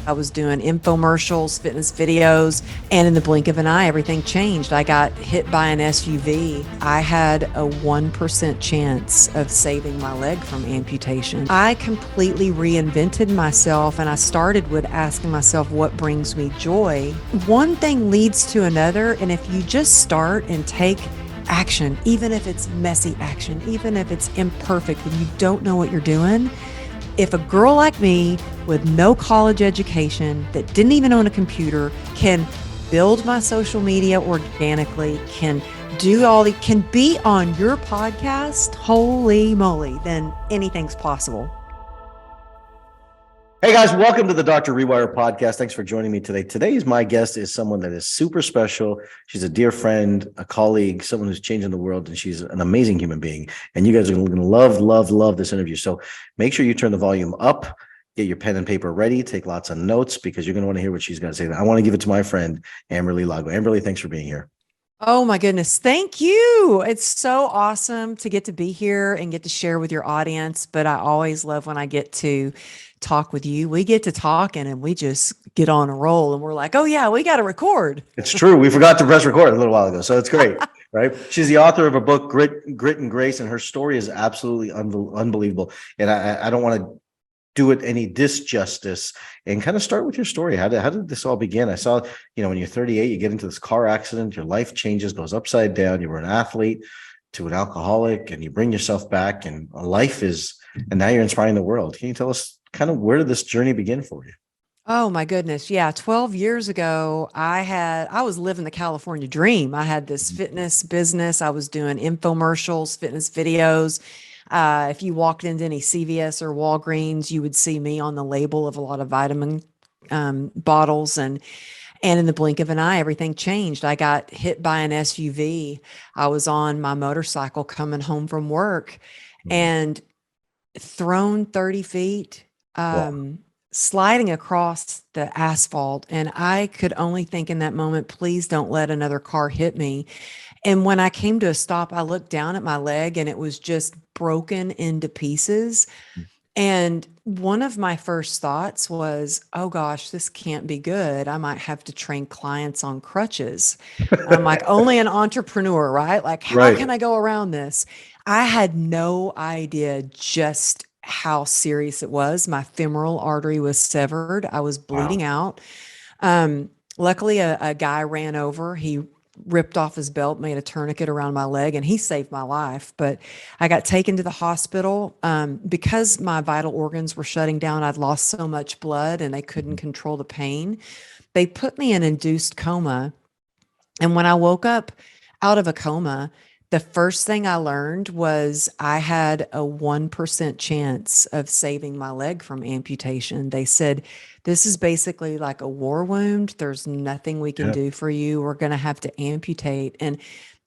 I was doing infomercials, fitness videos, and in the blink of an eye, everything changed. I got hit by an SUV. I had a 1% chance of saving my leg from amputation. I completely reinvented myself, and I started with asking myself, what brings me joy? One thing leads to another, and if you just start and take action, even if it's messy action, even if it's imperfect and you don't know what you're doing, if a girl like me with no college education that didn't even own a computer can build my social media organically, can can be on your podcast, holy moly, then anything's possible. Hey guys, welcome to the Dr. Rewire podcast. Thanks for joining me today. Today's my guest is someone that is super special. She's a dear friend, a colleague, someone who's changing the world, and she's an amazing human being. And you guys are going to love this interview. So make sure you turn the volume up, get your pen and paper ready, take lots of notes because you're going to want to hear what she's going to say. I want to give it to my friend, Amberly Lago. Amberly, thanks for being here. Oh my goodness. Thank you. It's so awesome to get to be here and get to share with your audience. But I always love when I get to talk with you. We get to talking and we just get on a roll and we're like, oh yeah, we got to record. It's true. We forgot to press record a little while ago. So it's great, right? She's the author of a book, Grit and Grace, and her story is absolutely unbelievable. And I don't want to do it any disjustice and kind of start with your story. How did this all begin? I saw, when you're 38, you get into this car accident, your life changes, goes upside down. You were an athlete to an alcoholic and you bring yourself back and and now you're inspiring the world. Can you tell us kind of where did this journey begin for you? Oh my goodness. Yeah. 12 years ago, I was living the California dream. I had this fitness business. I was doing infomercials, fitness videos. If you walked into any CVS or Walgreens, you would see me on the label of a lot of vitamin bottles, and in the blink of an eye, everything changed. I got hit by an SUV. I was on my motorcycle coming home from work and thrown 30 feet, Wow. sliding across the asphalt. And I could only think in that moment, please don't let another car hit me. And when I came to a stop, I looked down at my leg and it was just broken into pieces. And one of my first thoughts was, oh gosh, this can't be good. I might have to train clients on crutches. I'm like, only an entrepreneur, right? Like, how Right. can I go around this? I had no idea just how serious it was. My femoral artery was severed. I was bleeding Wow. out. Luckily, a guy ran over. He ripped off his belt, made a tourniquet around my leg, and he saved my life. But I got taken to the hospital because my vital organs were shutting down. I'd lost so much blood and they couldn't control the pain. They put me in induced coma. And when I woke up out of a coma, the first thing I learned was I had a 1% chance of saving my leg from amputation. They said, this is basically like a war wound. There's nothing we can Yeah. do for you. We're going to have to amputate. And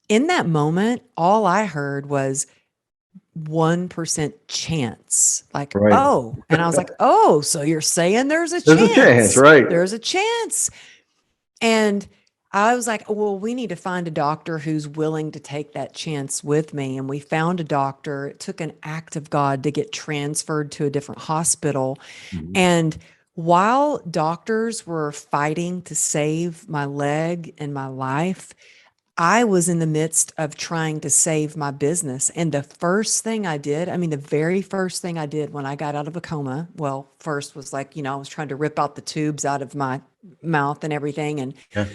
in that moment, all I heard was 1% chance. Like, Right. oh, and I was like, oh, so you're saying there's a There's a chance, chance. right? There's a chance. And I was like, well, we need to find a doctor who's willing to take that chance with me. And we found a doctor. It took an act of God to get transferred to a different hospital. Mhm. And while doctors were fighting to save my leg and my life, I was in the midst of trying to save my business. And the first thing I did, I mean, the very first thing I did when I got out of a coma, well, first was like, I was trying to rip out the tubes out of my mouth and everything. And Yeah.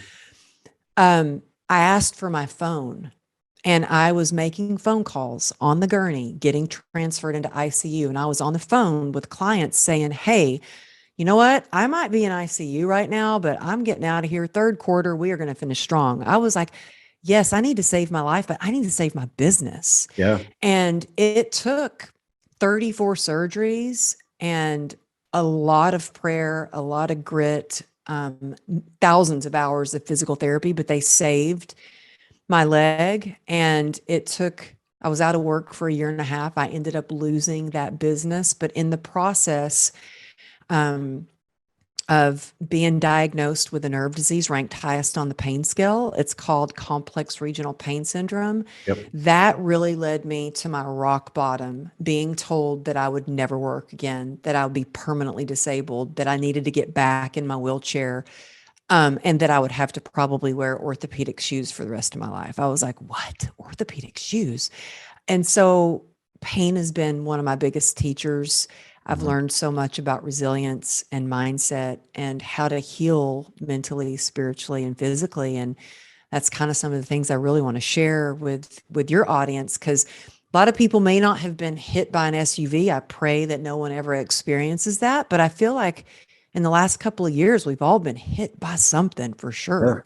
I asked for my phone and I was making phone calls on the gurney, getting transferred into ICU. And I was on the phone with clients saying, hey, you know what? I might be in ICU right now, but I'm getting out of here. Third quarter, we are going to finish strong. I was like, yes, I need to save my life, but I need to save my business. Yeah. And it took 34 surgeries and a lot of prayer, a lot of grit, thousands of hours of physical therapy, but they saved my leg. And I was out of work for a year and a half. I ended up losing that business, but in the process, um, of being diagnosed with a nerve disease ranked highest on the pain scale. It's called complex regional pain syndrome. Yep. That really led me to my rock bottom, being told that I would never work again, that I would be permanently disabled, that I needed to get back in my wheelchair, and that I would have to probably wear orthopedic shoes for the rest of my life. I was like, what? Orthopedic shoes? And so pain has been one of my biggest teachers. I've Mhm. learned so much about resilience and mindset and how to heal mentally, spiritually, and physically. And that's kind of some of the things I really want to share with your audience, because a lot of people may not have been hit by an SUV. I pray that no one ever experiences that, but I feel like in the last couple of years we've all been hit by something for Yeah. sure.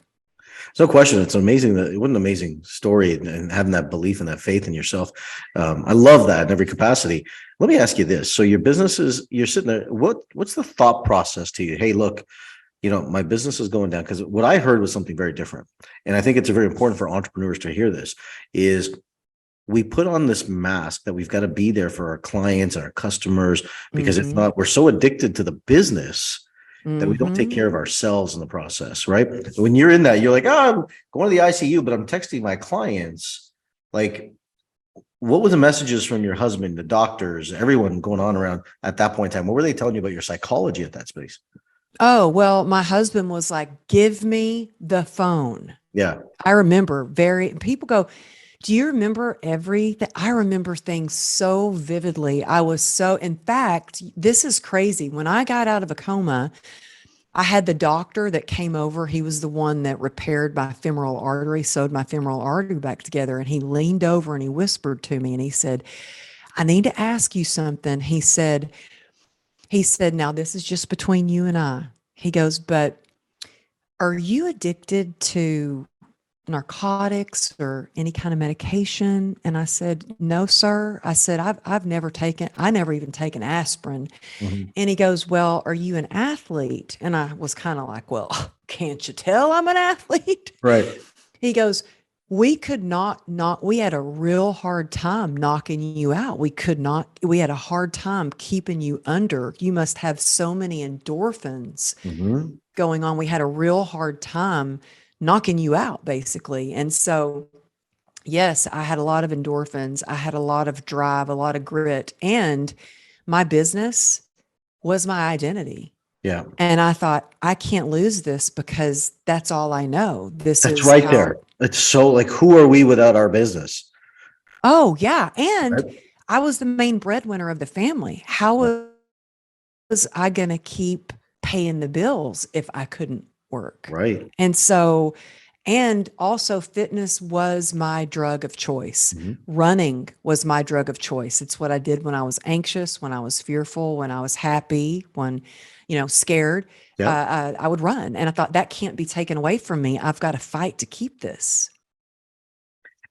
It's no question. It's amazing what an amazing story, and having that belief and that faith in yourself. I love that in every capacity. Let me ask you this. So your business is, you're sitting there. What's the thought process to you? Hey, look, my business is going down, because what I heard was something very different. And I think it's very important for entrepreneurs to hear this is we put on this mask that we've got to be there for our clients and our customers, because if Mm-hmm. not, we're so addicted to the business that we don't take Mm-hmm. care of ourselves in the process, right? When you're in that, you're like, oh, I'm going to the ICU, but I'm texting my clients. Like, what were the messages from your husband, the doctors, everyone going on around at that point in time? What were they telling you about your psychology at that space? Oh, well, my husband was like, give me the phone. Yeah. I remember people go, do you remember everything? I remember things so vividly. In fact, this is crazy. When I got out of a coma, I had the doctor that came over. He was the one that repaired my femoral artery, sewed my femoral artery back together. And he leaned over and he whispered to me and he said, I need to ask you something. He said, now this is just between you and I. He goes, but are you addicted to narcotics or any kind of medication? And I said, no, sir. I said, I never even taken aspirin. Mhm. And he goes, well, are you an athlete? And I was kind of like, well, can't you tell I'm an athlete? Right. He goes, we could not, we had a real hard time knocking you out. We had a hard time keeping you under. You must have so many endorphins Mhm. going on. We had a real hard time knocking you out, basically. And so, yes, I had a lot of endorphins. I had a lot of drive, a lot of grit, and my business was my identity. Yeah. And I thought, I can't lose this because that's all I know. This That's is right how, there. It's so, like, who are we without our business? oh, yeah. And Right. I was the main breadwinner of the family. How was I going to keep paying the bills if I couldn't work? Right. And so, and also fitness was my drug of choice. Mhm. Running was my drug of choice. It's what I did when I was anxious, when I was fearful, when I was happy, when, scared. Yeah. I would run. And I thought that can't be taken away from me. I've got to fight to keep this.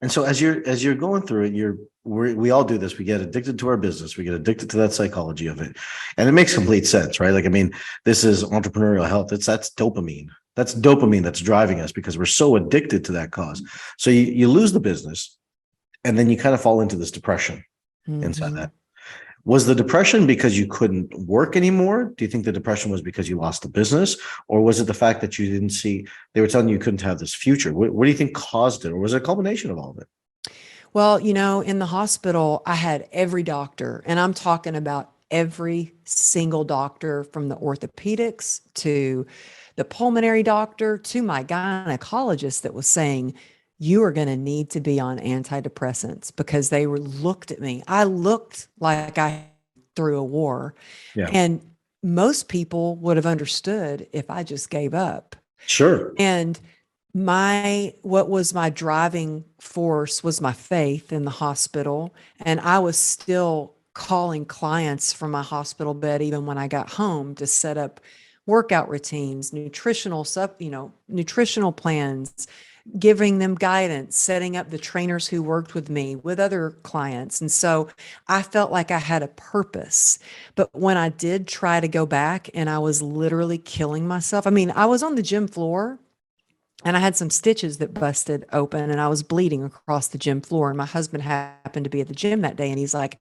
And so as you're going through it, we all do this. We get addicted to our business. We get addicted to that psychology of it, and it makes complete sense, right? Like, I mean, this is entrepreneurial health. That's dopamine. That's dopamine that's driving us, because we're so addicted to that cause. So you lose the business, and then you kind of fall into this depression inside Hmm. that. Was the depression because you couldn't work anymore? Do you think the depression was because you lost the business, or was it the fact that you didn't see, they were telling you couldn't have this future? What do you think caused it, or was it a combination of all of it? Well, in the hospital, I had every doctor, and I'm talking about every single doctor, from the orthopedics to the pulmonary doctor to my gynecologist, that was saying, you are going to need to be on antidepressants, because looked at me. I looked like I through a war. Yeah, And most people would have understood if I just gave up. sure. And what was my driving force was my faith in the hospital. And I was still calling clients from my hospital bed, even when I got home, to set up workout routines, nutritional plans, giving them guidance, setting up the trainers who worked with me with other clients. And so I felt like I had a purpose. But when I did try to go back, and I was literally killing myself, I mean, I was on the gym floor and I had some stitches that busted open and I was bleeding across the gym floor. And my husband happened to be at the gym that day and he's like,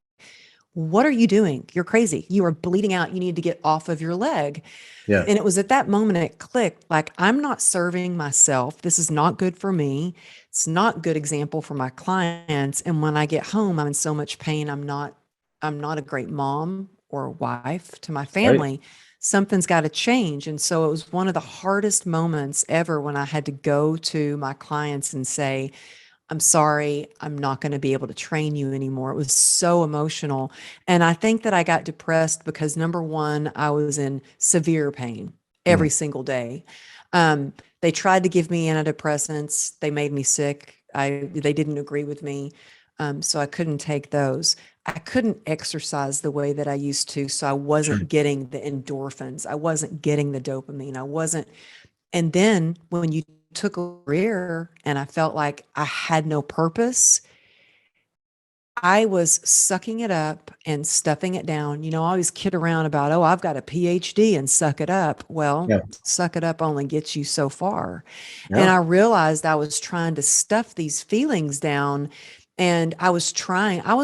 what are you doing? You're crazy. You are bleeding out. You need to get off of your leg. Yeah. And it was at that moment it clicked, like, I'm not serving myself. This is not good for me. It's not good example for my clients. And when I get home, I'm in so much pain. I'm not a great mom or wife to my Right. family. Something's got to change. And so it was one of the hardest moments ever when I had to go to my clients and say, I'm sorry, I'm not going to be able to train you anymore. It was so emotional. And I think that I got depressed because number one, I was in severe pain Mm. every single day. They tried to give me antidepressants. They made me sick. They didn't agree with me. So I couldn't take those. I couldn't exercise the way that I used to. So I Sure. wasn't getting the endorphins. I wasn't getting the dopamine. I wasn't. And then when you took a career and I felt like I had no purpose, I was sucking it up and stuffing it down. I always kid around about, oh, I've got a PhD and suck it up. Well, Yeah. suck it up only gets you so far. And Yeah. I realized I was trying to stuff these feelings down. And I was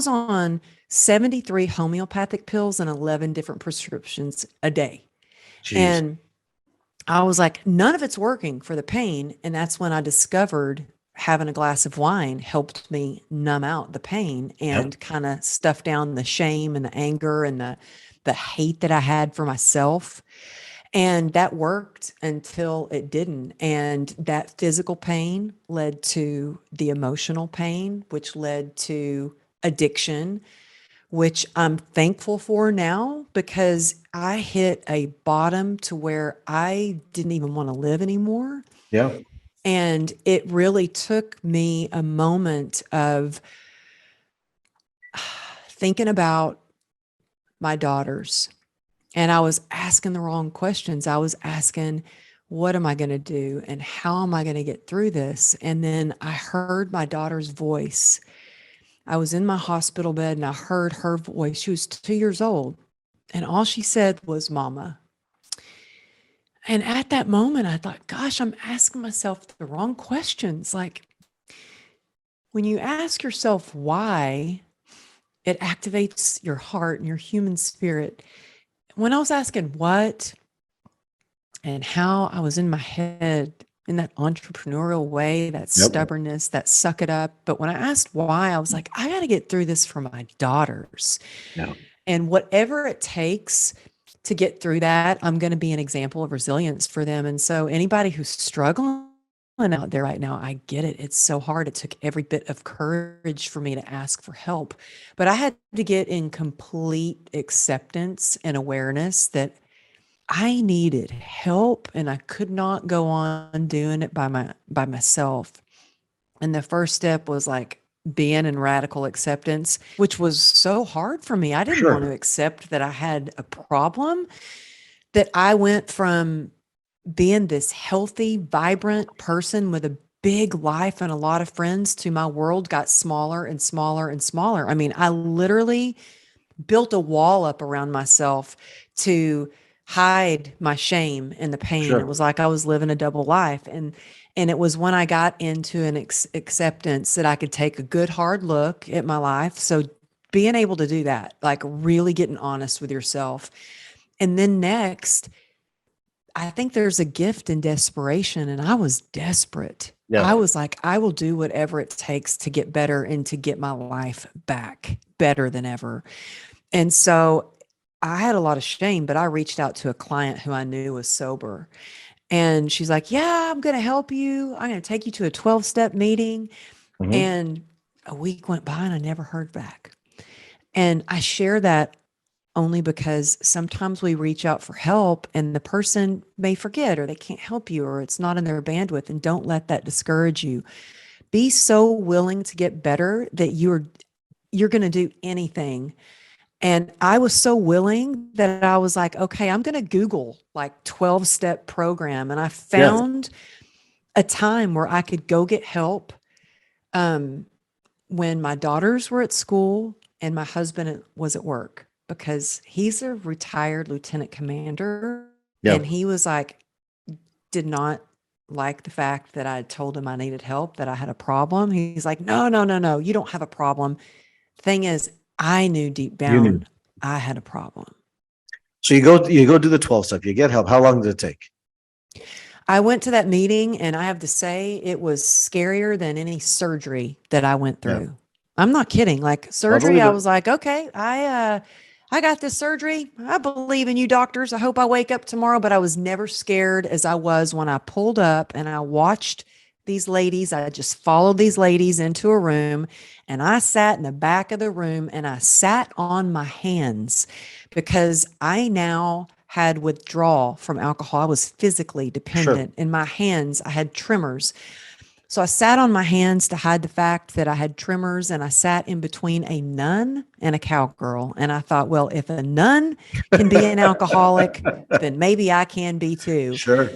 on 73 homeopathic pills and 11 different prescriptions a day. Jeez. And I was like, none of it's working for the pain. And that's when I discovered having a glass of wine helped me numb out the pain Yep. and kind of stuff down the shame and the anger and the hate that I had for myself. And that worked until it didn't. And that physical pain led to the emotional pain, which led to addiction, which I'm thankful for now because I hit a bottom to where I didn't even want to live anymore. Yeah. And it really took me a moment of thinking about my daughters. And I was asking the wrong questions. I was asking, what am I going to do? And how am I going to get through this? And then I heard my daughter's voice. I was in my hospital bed and I heard her voice. She was 2 years old. And all she said was, Mama. And at that moment, I thought, gosh, I'm asking myself the wrong questions. Like, when you ask yourself why, it activates your heart and your human spirit. When I was asking what and how, I was in my head in that entrepreneurial way, that Yep. stubbornness, that suck it up. But when I asked why, I was like, I got to get through this for my daughters. Yeah. And whatever it takes to get through that, I'm going to be an example of resilience for them. And so anybody who's struggling out there right now, I get it. It's so hard. It took every bit of courage for me to ask for help. But I had to get in complete acceptance and awareness that I needed help and I could not go on doing it by myself. And the first step was like being in radical acceptance, which was so hard for me. I didn't want to Sure. accept that I had a problem, that I went from being this healthy, vibrant person with a big life and a lot of friends to my world got smaller and smaller and smaller. I mean, I literally built a wall up around myself to hide my shame and the pain. It Sure. was like I was living a double life. And it was when I got into an acceptance that I could take a good hard look at my life. So being able to do that, like really getting honest with yourself. And then next, I think there's a gift in desperation. And I was desperate. I Yeah. was like, I will do whatever it takes to get better and to get my life back better than ever. And so I had a lot of shame, but I reached out to a client who I knew was sober. And she's like, yeah, I'm going to help you. I'm going to take you to a 12-step meeting. Hmm. And a week went by and I never heard back. And I share that only because sometimes we reach out for help and the person may forget or they can't help you or it's not in their bandwidth. And don't let that discourage you. Be so willing to get better that you're going to do anything. And I was so willing that I was like, okay, I'm going to Google like 12-step program. And I Yeah. found a time where I could go get help um, when my daughters were at school and my husband was at work because he's a retired lieutenant commander. And Yeah. he was like, did not like the fact that I told him I needed help, that I had a problem. He's like, no, no, no, no, you don't have a problem. Thing is, I knew deep You knew. down I had a problem. So you go do the 12 step, you get help. How long did it take? I went to that meeting and I have to say it was scarier than any surgery that I went Yeah, through. I'm not kidding. Like I surgery, believe I it. was like, okay, I got this surgery. I believe in you doctors. I hope I wake up tomorrow, but I was never scared as I was when I pulled up and I watched these ladies. I just followed these ladies into a room and I sat in the back of the room and I sat on my hands because I now had withdrawal from alcohol. I was physically Sure. dependent. In my hands, I had tremors. So I sat on my hands to hide the fact that I had tremors, and I sat in between a nun and a cowgirl. And I thought, well, if a nun can be an alcoholic, then maybe I can be too. Sure.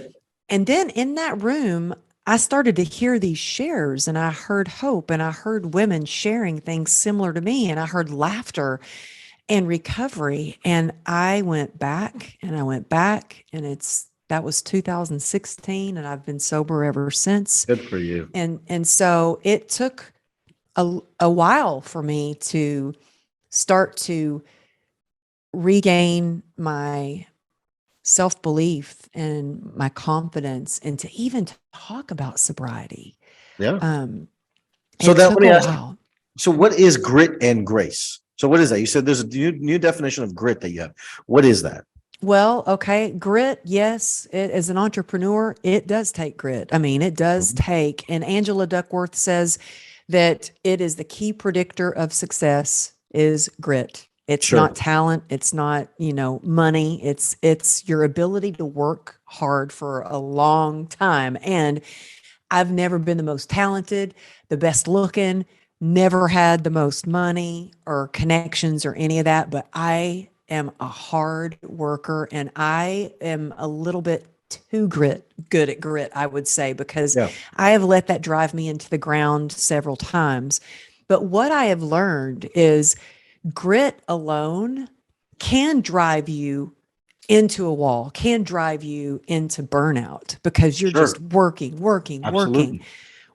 And then in that room, I started to hear these shares and I heard hope and I heard women sharing things similar to me and I heard laughter and recovery. And I went back and I went back and that was 2016 and I've been sober ever since. Good for you. And so it took a while for me to start to regain my self-belief and my confidence and to even talk about sobriety. Yeah. Um, So it that let took me a ask you. while. So what is grit and grace? So what is that? You said there's a new definition of grit that you have. What is that? Well, okay, grit, yes, as an entrepreneur, it does take grit. I mean, it does Mhm. take, and Angela Duckworth says that it is the key predictor of success is grit. It's not Sure. talent, it's not, money, it's your ability to work hard for a long time. And I've never been the most talented, the best looking, never had the most money or connections or any of that, but I am a hard worker and I am a little bit too good at grit, I would say, because Yeah. I have let that drive me into the ground several times. But what I have learned is grit alone can drive you into a wall, can drive you into burnout because you're just Sure. working. Absolutely.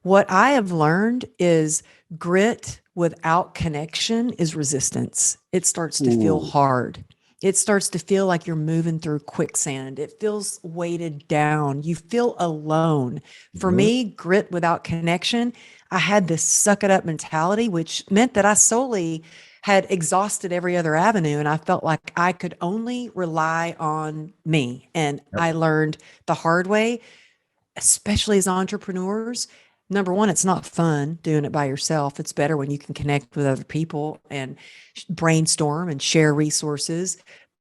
What I have learned is grit without connection is resistance. It starts to feel Ooh. hard. It starts to feel like you're moving through quicksand. It feels weighted down. You feel alone. For Mhm. me, grit without connection, I had this suck it up mentality, which meant that I solely had exhausted every other avenue. And I felt like I could only rely on me. And Yep. I learned the hard way, especially as entrepreneurs. Number one, it's not fun doing it by yourself. It's better when you can connect with other people and brainstorm and share resources.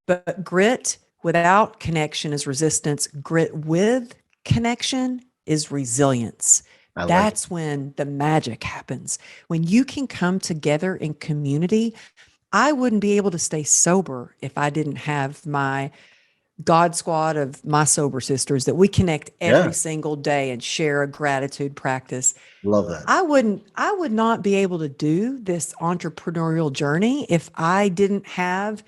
But grit without connection is resistance. Grit with connection is resilience. I like it. That's when the magic happens. When you can come together in community, I wouldn't be able to stay sober if I didn't have my God squad of my sober sisters that we connect every Yeah. single day and share a gratitude practice. Love that. I would not be able to do this entrepreneurial journey if I didn't have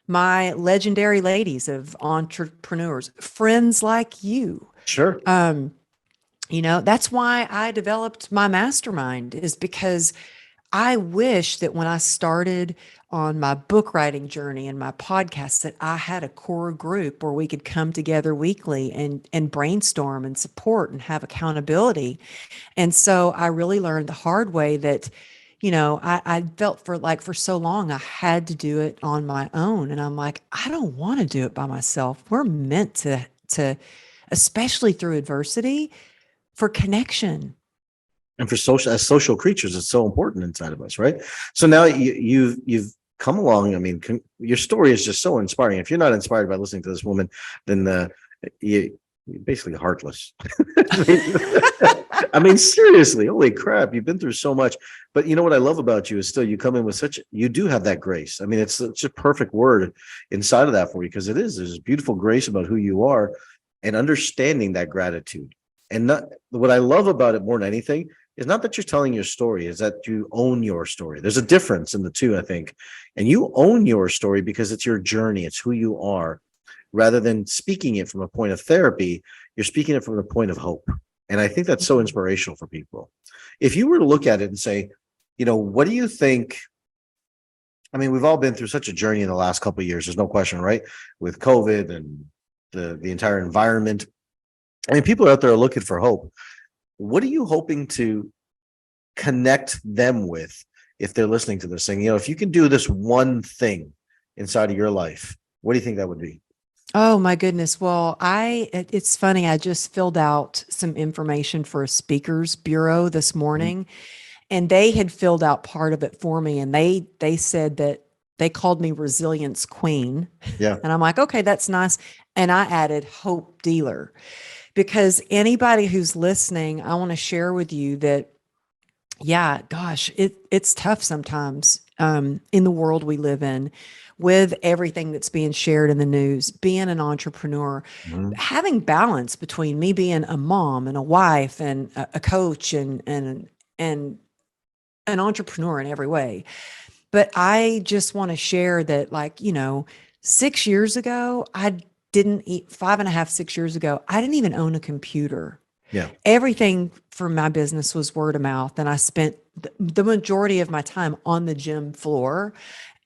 my legendary ladies of entrepreneurs, friends like you. Sure. Um, that's why I developed my mastermind is because I wish that when I started on my book writing journey and my podcast that I had a core group where we could come together weekly and brainstorm and support and have accountability. And so I really learned the hard way that, I felt for so long I had to do it on my own. And I'm like, I don't want to do it by myself. We're meant to especially through adversity for connection. And for social as social creatures, it's so important inside of us, right? So now you've come along. I mean, your story is just so inspiring. If you're not inspired by listening to this woman, then you're basically heartless. I mean, seriously, holy crap, you've been through so much. But you know what I love about you is still you come in with you do have that grace. I mean, it's such a perfect word inside of that for you because there's beautiful grace about who you are and understanding that gratitude. And not what I love about it more than anything is not that you're telling your story, is that you own your story. There's a difference in the two, I think. And you own your story because it's your journey, it's who you are. Rather than speaking it from a point of therapy, you're speaking it from a point of hope. And I think that's so Mhm. inspirational for people. If you were to look at it and say, what do you think I mean, we've all been through such a journey in the last couple of years. There's no question, right? With COVID and the entire environment. I mean, people out there are looking for hope. What are you hoping to connect them with if they're listening to this thing? If you can do this one thing inside of your life, what do you think that would be? Oh my goodness. Well, it's funny. I just filled out some information for a speakers bureau this Mhm. morning, and they had filled out part of it for me, and they said that they called me resilience queen. Yeah. And I'm like, okay, that's nice. And I added hope dealer, because anybody who's listening, I want to share with you that, yeah, gosh, it's tough sometimes, in the world we live in, with everything that's being shared in the news, being an entrepreneur, Mhm. having balance between me being a mom and a wife and a coach and an entrepreneur in every way. But I just want to share that, like, 6 years ago, I didn't eat 5.5, 6 years ago, I didn't even own a computer. Yeah. Everything for my business was word of mouth. And I spent the majority of my time on the gym floor.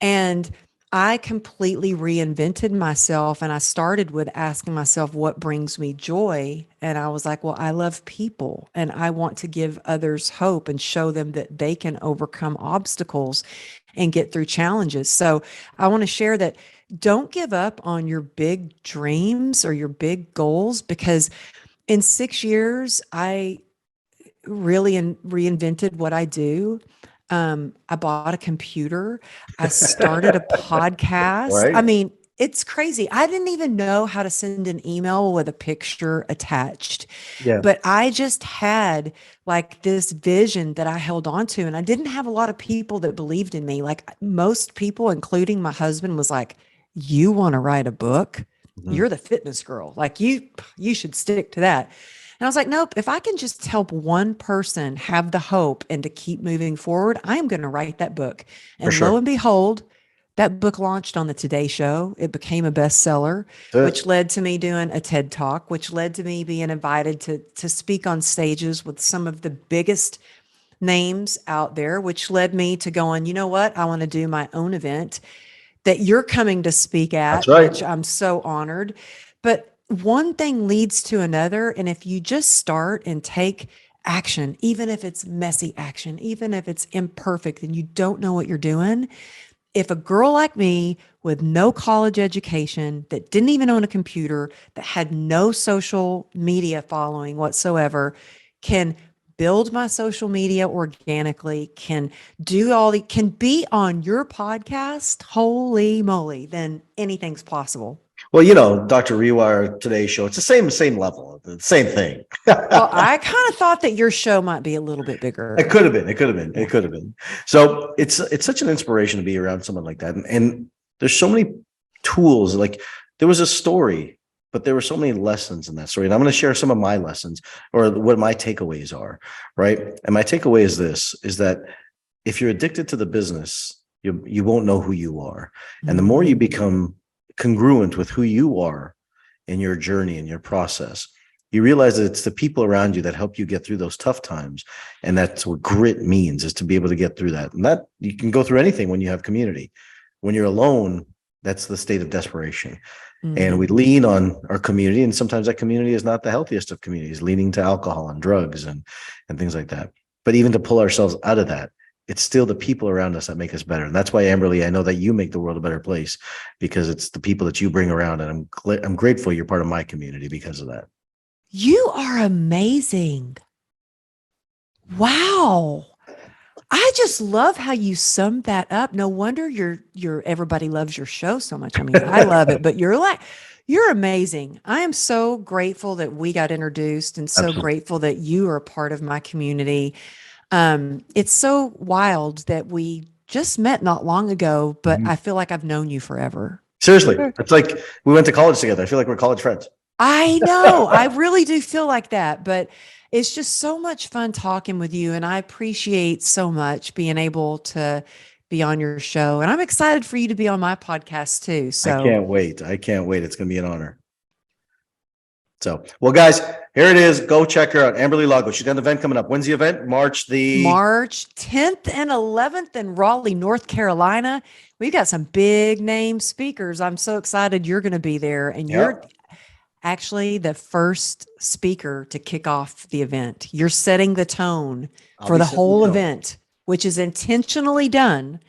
And I completely reinvented myself. And I started with asking myself, what brings me joy? And I was like, well, I love people and I want to give others hope and show them that they can overcome obstacles and get through challenges. So I want to share that, don't give up on your big dreams or your big goals, because in 6 years, I really reinvented what I do. I bought a computer. I started a podcast. I Right. mean, it's crazy. I didn't even know how to send an email with a picture attached, Yeah. but I just had like this vision that I held on to. And I didn't have a lot of people that believed in me. Like most people, including my husband, was like, you want to write a book? Mhm. You're the fitness girl. Like you should stick to that. And I was like, nope, if I can just help one person have the hope and to keep moving forward, I am going to write that book. For And lo sure. and behold, that book launched on the Today Show. It became a bestseller, That's which it. led to me doing a TED Talk, which led to me being invited to speak on stages with some of the biggest names out there, which led me to going, you know what? I want to do my own event that you're coming to speak That's at, right. which I'm so honored. But one thing leads to another. And if you just start and take action, even if it's messy action, even if it's imperfect and you don't know what you're doing, if a girl like me with no college education, that didn't even own a computer, that had no social media following whatsoever, can build my social media organically, can can be on your podcast, holy moly, then anything's possible. Well, Dr. Rewire Today's Show, it's the same level, the same thing. Well, I kind of thought that your show might be a little bit It bigger. could have been. It could have been. Yeah. It could have been. So it's such an inspiration to be around someone like that. And there's so many tools. Like there was a story, but there were so many lessons in that story. And I'm going to share some of my lessons or what my takeaways are. Right. And my takeaway is this: is that if you're addicted to the business, you won't know who you are. And the more you Mm. become congruent with who you are in your journey and your process, you realize that it's the people around you that help you get through those tough times. And that's what grit means, is to be able to get through that. And that you can go through anything when you have community. When you're alone, that's the state of desperation. And we Mhm. lean on our community. And sometimes that community is not the healthiest of communities, leaning to alcohol and drugs and things like that. But even to pull ourselves out of that, it's still the people around us that make us better. And that's why, Amberly, I know that you make the world a better place because it's the people that you bring around. And I'm grateful you're part of my community because of that. You are amazing. Wow. I just love how you summed that up. No wonder you're everybody loves your show so much. I mean, I love it, but you're amazing. I am so grateful that we got introduced and so Absolutely. grateful that you are a part of my community. It's so wild that we just met not long ago, but Mhm. I feel like I've known you forever. Seriously, Sure. it's like we went to college together. I feel like we're college friends. I know. I really do feel like that, but it's just so much fun talking with you. And I appreciate so much being able to be on your show. And I'm excited for you to be on my podcast too. I So can't wait. I can't wait. It's going to be an honor. So, well, guys, here it is. Go check her out. Amberly Lago. She's got an event coming up. When's the event? March 10th and 11th in Raleigh, North Carolina. We've got some big name speakers. I'm so excited you're going to be there. And you're actually the first speaker to kick off the event. You're setting the tone for the whole event, which is intentionally done.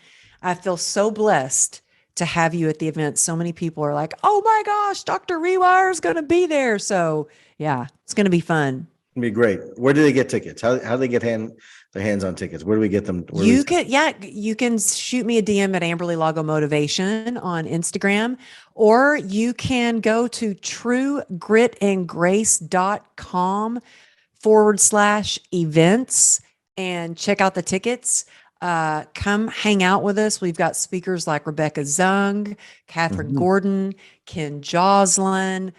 I feel so blessed to have you at the event. So many people are like, oh my gosh, Dr. Rewire is going to be there. So yeah, it's going to be fun. It'll be great. Where do they get tickets? How do they get their hands on tickets? Where do we get them? You can shoot me a DM at Amberly Lago Motivation on Instagram, or you can go to truegritandgrace.com/events and check out the tickets. Come hang out with us. We've got speakers like Rebecca Zung, Catherine Gordon, Ken Joslin,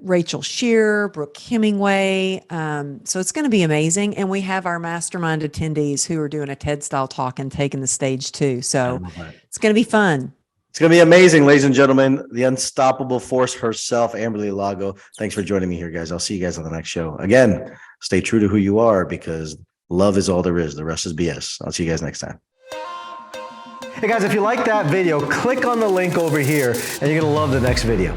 Rachel Shear, Brooke Hemingway. So it's going to be amazing. And we have our mastermind attendees who are doing a TED style talk and taking the stage too. So it's going to be fun. It's going to be amazing, ladies and gentlemen. The unstoppable force herself, Amberly Lago. Thanks for joining me here, guys. I'll see you guys on the next show. Again, stay true to who you are, because love is all there is. The rest is BS. I'll see you guys next time. Hey guys, if you like that video, click on the link over here and you're going to love the next video.